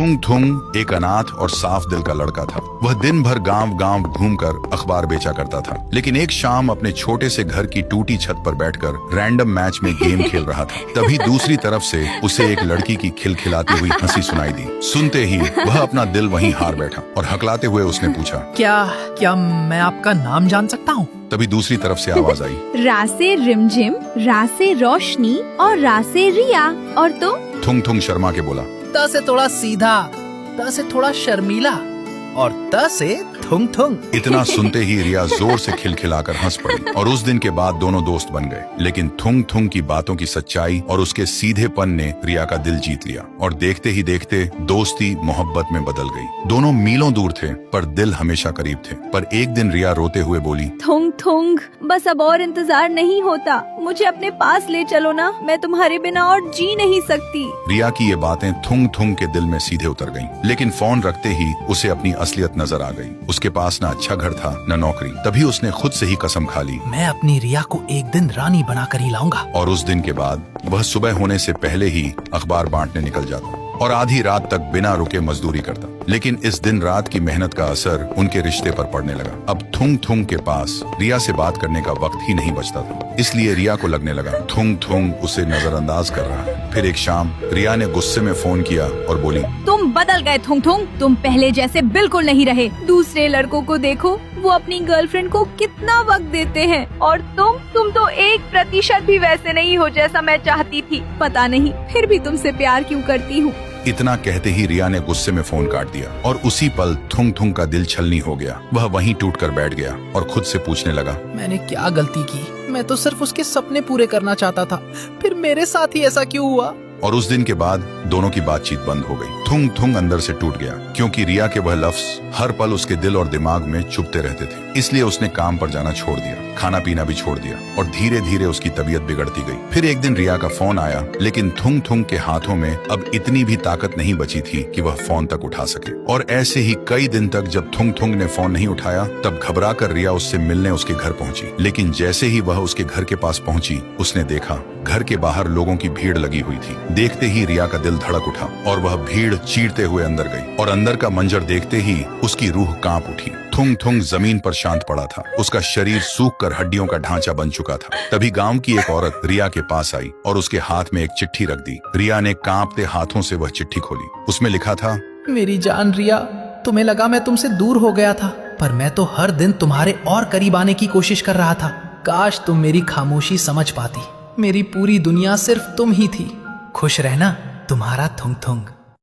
थुंग थुंग एक अनाथ और साफ दिल का लड़का था। वह दिन भर गांव गांव घूमकर अखबार बेचा करता था, लेकिन एक शाम अपने छोटे से घर की टूटी छत पर बैठकर रैंडम मैच में गेम खेल रहा था। तभी दूसरी तरफ से उसे एक लड़की की खिलखिलाती हुई हंसी सुनाई दी। सुनते ही वह अपना दिल वहीं हार बैठा और हकलाते हुए उसने पूछा, क्या मैं आपका नाम जान सकता हूँ? तभी दूसरी तरफ से आवाज आई, रा से रिमझिम, रा से रोशनी और रा से रिया। और तो थुंग थुंग शर्मा के बोला, त से थोड़ा सीधा, त से थोड़ा शर्मीला और त से थुंग थुंग। इतना सुनते ही रिया जोर से खिलखिलाकर हंस पड़ी और उस दिन के बाद दोनों दोस्त बन गए। लेकिन थुंग थुंग की बातों की सच्चाई और उसके सीधेपन ने रिया का दिल जीत लिया और देखते ही देखते दोस्ती मोहब्बत में बदल गई। दोनों मीलों दूर थे पर दिल हमेशा करीब थे। पर एक दिन रिया रोते हुए बोली, थुंग थुंग, बस अब और इंतजार नहीं होता, मुझे अपने पास ले चलो ना, मैं तुम्हारे बिना और जी नहीं सकती। रिया की ये बातें थुंग थुंग के दिल में सीधे उतर गईं। लेकिन फोन रखते ही उसे अपनी असलियत नजर आ गई। उसके पास न अच्छा घर था न नौकरी। तभी उसने खुद से ही कसम खा ली, मैं अपनी रिया को एक दिन रानी बनाकर ही लाऊंगा। और उस दिन के बाद वह सुबह होने से पहले ही अखबार बांटने निकल जाता और आधी रात तक बिना रुके मजदूरी करता। लेकिन इस दिन रात की मेहनत का असर उनके रिश्ते पर पड़ने लगा। अब थुंग थुंग के पास रिया से बात करने का वक्त ही नहीं बचता था। इसलिए रिया को लगने लगा थुंग थुंग उसे नजरअंदाज कर रहा है। फिर एक शाम रिया ने गुस्से में फोन किया और बोली, तुम बदल गए थुंग थुंग, तुम पहले जैसे बिल्कुल नहीं रहे। दूसरे लड़कों को देखो, वो अपनी गर्लफ्रेंड को कितना वक्त देते हैं, और तुम तो 1% भी वैसे नहीं हो जैसा मैं चाहती थी। पता नहीं फिर भी तुमसे प्यार क्यों करती हूँ। इतना कहते ही रिया ने गुस्से में फोन काट दिया और उसी पल थुंग थुंग का दिल छलनी हो गया। वह वहीं टूटकर बैठ गया और खुद से पूछने लगा, मैंने क्या गलती की? मैं तो सिर्फ उसके सपने पूरे करना चाहता था, फिर मेरे साथ ही ऐसा क्यों हुआ? और उस दिन के बाद दोनों की बातचीत बंद हो गई। थुंग थुंग अंदर से टूट गया क्योंकि रिया के वह लफ्ज हर पल उसके दिल और दिमाग में चुभते रहते थे। इसलिए उसने काम पर जाना छोड़ दिया, खाना पीना भी छोड़ दिया और धीरे धीरे उसकी तबीयत बिगड़ती गई। फिर एक दिन रिया का फोन आया, लेकिन थुंग थुंग के हाथों में अब इतनी भी ताकत नहीं बची थी कि वह फोन तक उठा सके। और ऐसे ही कई दिन तक जब थुंग थुंग ने फोन नहीं उठाया, तब घबरा कर रिया उससे मिलने उसके घर पहुंची। लेकिन जैसे ही वह उसके घर के पास पहुंची, उसने देखा घर के बाहर लोगों की भीड़ लगी हुई थी। देखते ही रिया का दिल धड़क उठा और वह भीड़ चीरते हुए अंदर गई और अंदर का मंजर देखते ही उसकी रूह कांप उठी। थुंग थुंग जमीन पर शांत पड़ा था। उसका शरीर सूख कर हड्डियों का ढांचा बन चुका था। तभी गांव की एक औरत रिया के पास आई और उसके हाथ में एक चिट्ठी रख दी। रिया ने कांपते हाथों से वह चिट्ठी खोली। उसमें लिखा था, मेरी जान रिया, तुम्हें लगा मैं तुमसे दूर हो गया था, पर मैं तो हर दिन तुम्हारे और करीब आने की कोशिश कर रहा था। काश तुम मेरी खामोशी समझ पाती। मेरी पूरी दुनिया सिर्फ तुम ही थी। खुश रहना, तुम्हारा थुंग थुंग।